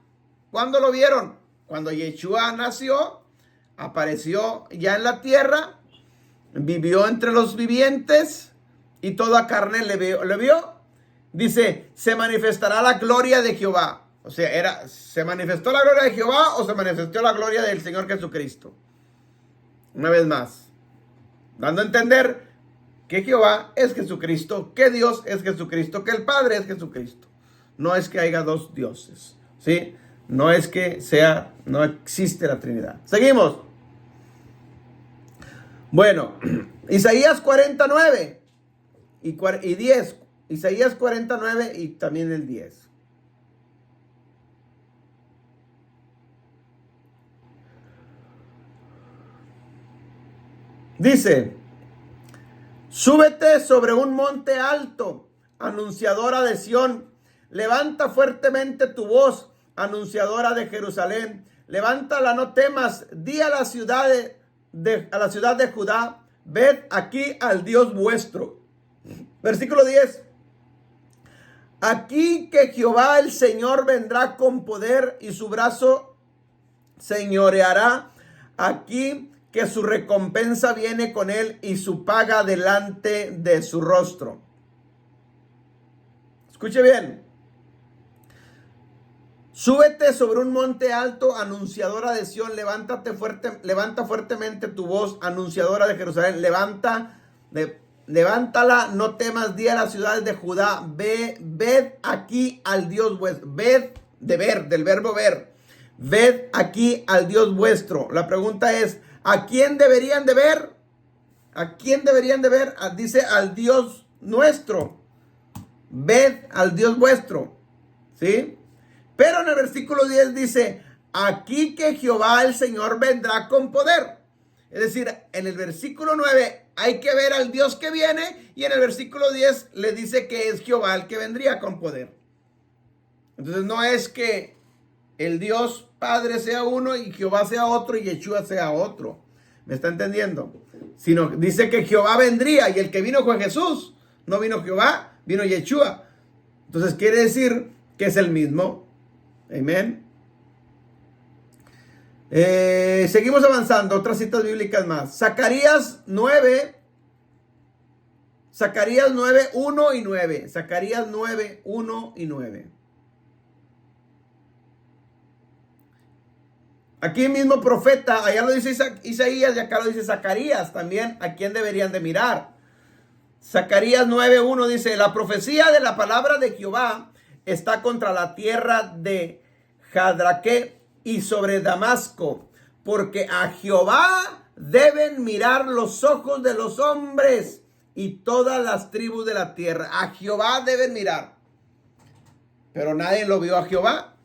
¿Cuándo lo vieron? Cuando Yeshua nació, apareció ya en la tierra, vivió entre los vivientes, y toda carne le vio. Dice, se manifestará la gloria de Jehová. O sea, ¿se manifestó la gloria de Jehová o se manifestó la gloria del Señor Jesucristo? Una vez más, dando a entender que Jehová es Jesucristo, que Dios es Jesucristo, que el Padre es Jesucristo. No es que haya 2 dioses, ¿sí? No es que no existe la Trinidad. Seguimos. Bueno, Isaías 49 y 10. Isaías 49 y también el 10. Dice, súbete sobre un monte alto, anunciadora de Sión, levanta fuertemente tu voz, anunciadora de Jerusalén, levántala, no temas, di a la ciudad de Judá, ved aquí al Dios vuestro. Versículo 10. Aquí que Jehová el Señor vendrá con poder y su brazo señoreará. Aquí que su recompensa viene con él y su paga delante de su rostro. Escuche bien. Súbete sobre un monte alto, anunciadora de Sión, levanta fuertemente tu voz, anunciadora de Jerusalén, levántala, no temas, di a las ciudades de Judá, ved aquí al Dios vuestro, ved de ver, del verbo ver, ved aquí al Dios vuestro. La pregunta es, ¿a quién deberían de ver? ¿A quién deberían de ver? Dice al Dios nuestro, ved al Dios vuestro, ¿sí? Pero en el versículo 10 dice, aquí que Jehová el Señor vendrá con poder. Es decir, en el versículo 9 hay que ver al Dios que viene, y en el versículo 10 le dice que es Jehová el que vendría con poder. Entonces no es que el Dios Padre sea uno y Jehová sea otro y Yeshua sea otro. ¿Me está entendiendo? Sino dice que Jehová vendría, y el que vino fue Jesús. No vino Jehová, vino Yeshua. Entonces quiere decir que es el mismo. Amén. Seguimos avanzando. Otras citas bíblicas más. Zacarías 9, 1 y 9. Zacarías 9, 1 y 9. Aquí mismo profeta, allá lo dice Isaías y acá lo dice Zacarías también. ¿A quién deberían de mirar? Zacarías 9:1 dice, la profecía de la palabra de Jehová está contra la tierra de Jadraque y sobre Damasco, porque a Jehová deben mirar los ojos de los hombres y todas las tribus de la tierra. A Jehová deben mirar. Pero nadie lo vio a Jehová,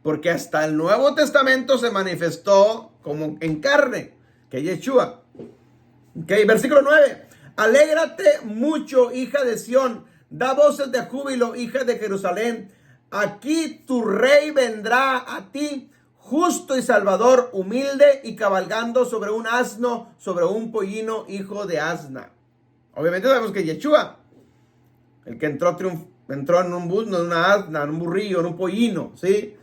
porque hasta el Nuevo Testamento se manifestó como en carne, que es Yeshua. Okay, versículo 9. Alégrate mucho, hija de Sión, da voces de júbilo, hija de Jerusalén. Aquí tu rey vendrá a ti, justo y salvador, humilde y cabalgando sobre un asno, sobre un pollino, hijo de asna. Obviamente sabemos que Yeshua, el que entró en un bus, no en una asna, en un burrillo, en un pollino, ¿sí?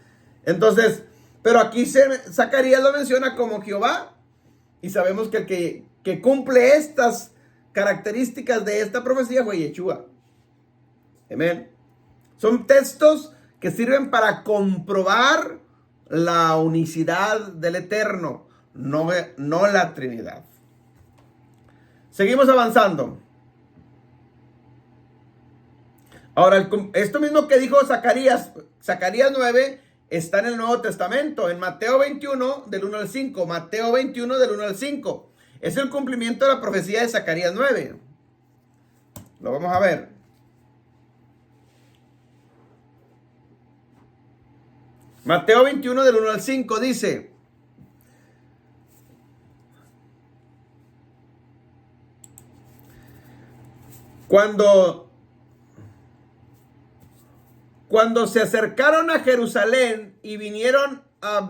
Entonces, pero aquí Zacarías lo menciona como Jehová, y sabemos que el que cumple estas características de esta profecía fue Yeshua. Amén. Son textos que sirven para comprobar la unicidad del Eterno, no la Trinidad. Seguimos avanzando. Ahora, esto mismo que dijo Zacarías 9, está en el Nuevo Testamento, en Mateo 21, del 1 al 5. Mateo 21, del 1 al 5. Es el cumplimiento de la profecía de Zacarías 9. Lo vamos a ver. Mateo 21, del 1 al 5 dice: Cuando se acercaron a Jerusalén y vinieron a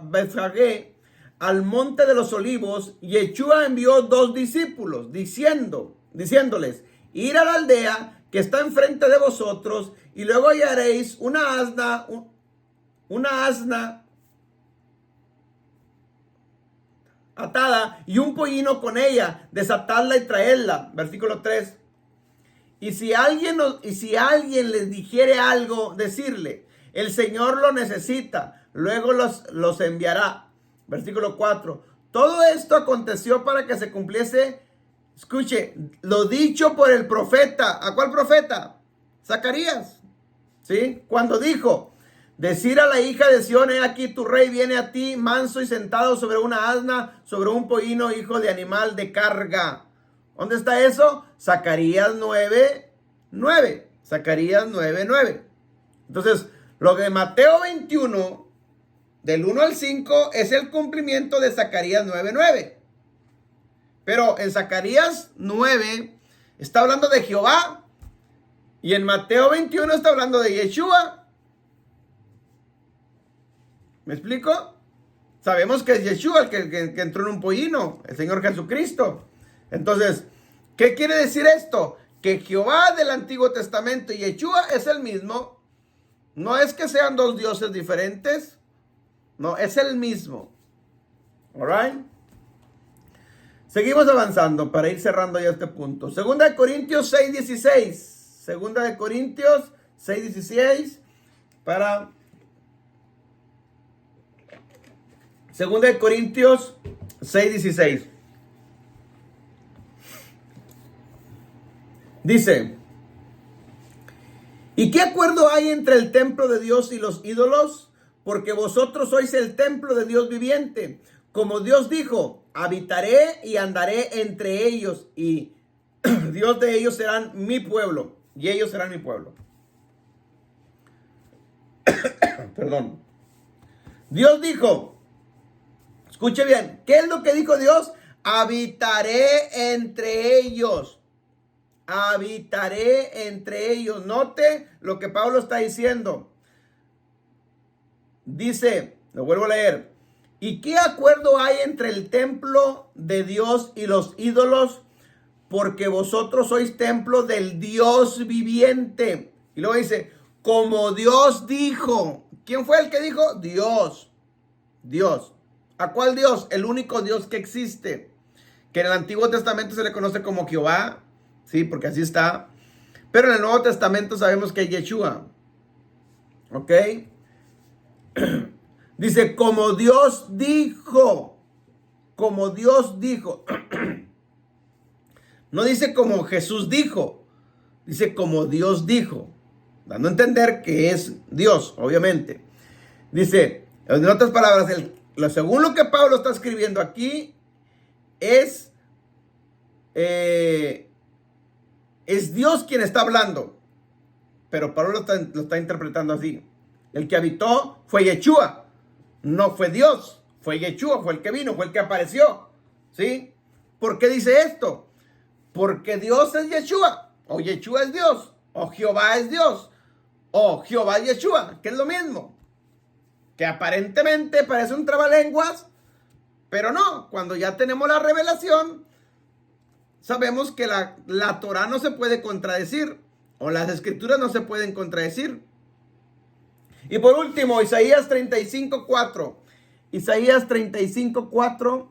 Betfagé, al monte de los olivos, Yeshua envió 2 discípulos, diciéndoles: ir a la aldea que está enfrente de vosotros, y luego hallaréis una asna atada y un pollino con ella, desatadla y traedla. Versículo 3. Y si alguien les dijere algo, decirle: el Señor lo necesita, luego los enviará. Versículo 4. Todo esto aconteció para que se cumpliese, escuche, lo dicho por el profeta. ¿A cuál profeta? Zacarías. ¿Sí? Cuando dijo: decir a la hija de Sión, he aquí tu rey viene a ti, manso y sentado sobre una asna, sobre un pollino, hijo de animal de carga. ¿Dónde está eso? Zacarías 9:9. Zacarías 9:9. Entonces, lo de Mateo 21, del 1 al 5, es el cumplimiento de Zacarías 9:9. Pero en Zacarías 9 está hablando de Jehová, y en Mateo 21 está hablando de Yeshua. ¿Me explico? Sabemos que es Yeshua el que entró en un pollino, el Señor Jesucristo. Entonces, ¿qué quiere decir esto? Que Jehová del Antiguo Testamento y Yeshua es el mismo. No es que sean 2 dioses diferentes. No, es el mismo. All right. Seguimos avanzando para ir cerrando ya este punto. Segunda de Corintios 6:16. Segunda de Corintios 6:16. Segunda de Corintios 6:16. Dice: ¿y qué acuerdo hay entre el templo de Dios y los ídolos? Porque vosotros sois el templo de Dios viviente. Como Dios dijo: habitaré y andaré entre ellos, y Dios de ellos serán mi pueblo, y ellos serán mi pueblo. Perdón. Dios dijo, escuche bien, ¿qué es lo que dijo Dios? Habitaré entre ellos. Habitaré entre ellos. Note lo que Pablo está diciendo. Dice, lo vuelvo a leer: ¿y qué acuerdo hay entre el templo de Dios y los ídolos? Porque vosotros sois templo del Dios viviente. Y luego dice, como Dios dijo. ¿Quién fue el que dijo? Dios. Dios. ¿A cuál Dios? El único Dios que existe, que en el Antiguo Testamento se le conoce como Jehová. Sí, porque así está. Pero en el Nuevo Testamento sabemos que es Yeshua. ¿Ok? Dice, como Dios dijo. Como Dios dijo. No dice como Jesús dijo, dice como Dios dijo, dando a entender que es Dios, obviamente. Dice, en otras palabras, según lo que Pablo está escribiendo aquí, es Dios quien está hablando. Pero Pablo lo está interpretando así. El que habitó fue Yeshua, no fue Dios, fue Yeshua, fue el que vino, fue el que apareció. ¿Sí? ¿Por qué dice esto? Porque Dios es Yeshua, o Yeshua es Dios, o Jehová es Dios, o Jehová es Yeshua, que es lo mismo. Que aparentemente parece un trabalenguas, pero no, cuando ya tenemos la revelación, sabemos que la Torah no se puede contradecir, o las escrituras no se pueden contradecir. Y por último, Isaías 35:4. Isaías 35:4.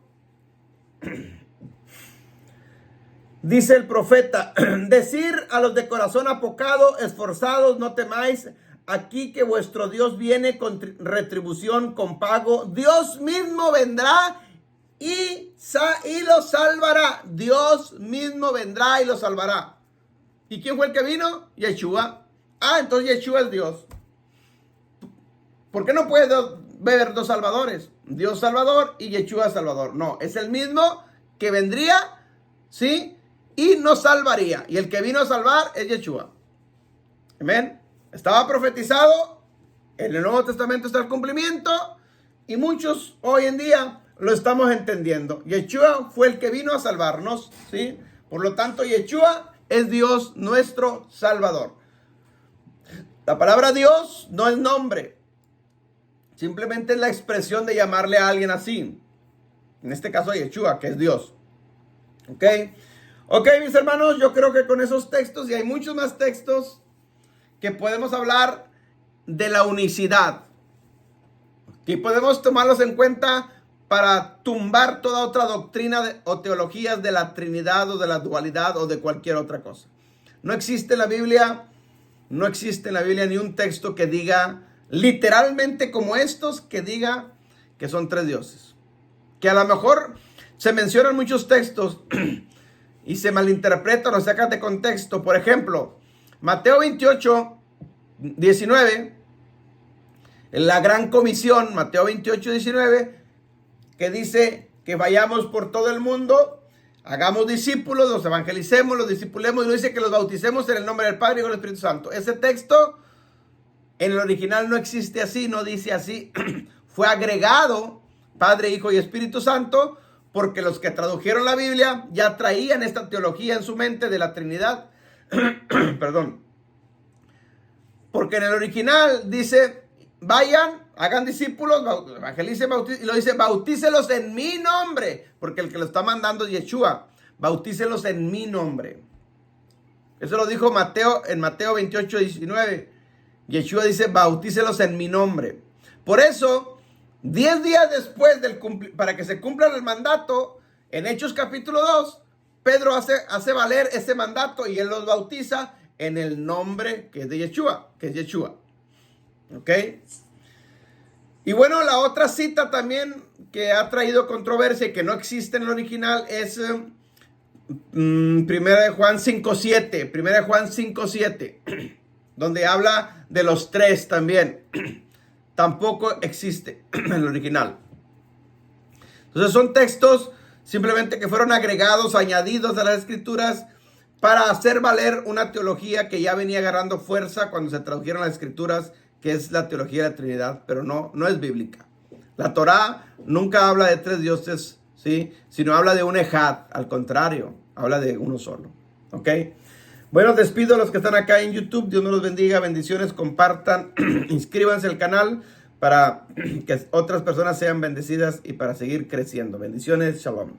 Dice el profeta: decir a los de corazón apocado, esforzados, no temáis, aquí que vuestro Dios viene con retribución, con pago. Dios mismo vendrá y los salvará. Dios mismo vendrá y los salvará. ¿Y quién fue el que vino? Yeshua. Entonces Yeshua es Dios. ¿Por qué no puede haber dos salvadores? Dios salvador y Yeshua salvador. No, es el mismo que vendría, ¿sí? Y nos salvaría. Y el que vino a salvar es Yeshua. Amén. Estaba profetizado. En el Nuevo Testamento está el cumplimiento. Y muchos hoy en día lo estamos entendiendo. Yeshua fue el que vino a salvarnos, ¿sí? Por lo tanto, Yeshua es Dios nuestro Salvador. La palabra Dios no es nombre. Simplemente es la expresión de llamarle a alguien así. En este caso a Yeshua, que es Dios. Ok, mis hermanos, yo creo que con esos textos, y hay muchos más textos, que podemos hablar de la unicidad. Y podemos tomarlos en cuenta para tumbar toda otra doctrina o teologías de la Trinidad o de la dualidad o de cualquier otra cosa. No existe en la Biblia ni un texto que diga literalmente como estos, que diga que son tres dioses. Que a lo mejor se mencionan muchos textos y se malinterpretan o sacan de contexto. Por ejemplo, Mateo 28, 19, en la gran comisión, Mateo 28, 19, que dice que vayamos por todo el mundo, hagamos discípulos, los evangelicemos, los discipulemos, y nos dice que los bauticemos en el nombre del Padre y del Espíritu Santo. Ese texto en el original no existe así, no dice así. Fue agregado Padre, Hijo y Espíritu Santo, porque los que tradujeron la Biblia ya traían esta teología en su mente de la Trinidad. Perdón. Porque en el original dice, vayan, hagan discípulos, evangelicen, bauticen, y lo dice, bautícelos en mi nombre, porque el que lo está mandando es Yeshua. Bautícelos en mi nombre. Eso lo dijo Mateo en Mateo 28, 19. Yeshua dice, bautícelos en mi nombre. Por eso, 10 días después para que se cumpla el mandato, en Hechos capítulo 2, Pedro hace valer ese mandato y él los bautiza en el nombre que es de Yeshua, que es Yeshua. ¿Ok? Y bueno, la otra cita también que ha traído controversia y que no existe en el original es Primera de Juan 5:7. Primera de Juan 5:7. Donde habla de los tres también. Tampoco existe en el original. Entonces son textos simplemente que fueron agregados, añadidos a las escrituras para hacer valer una teología que ya venía agarrando fuerza cuando se tradujeron las escrituras, que es la teología de la Trinidad, pero no es bíblica. La Torá nunca habla de tres dioses, ¿sí? Sino habla de un ejad, al contrario, habla de uno solo. ¿Ok? Bueno, despido a los que están acá en YouTube. Dios nos los bendiga, bendiciones, compartan, inscríbanse al canal para que otras personas sean bendecidas y para seguir creciendo. Bendiciones, shalom.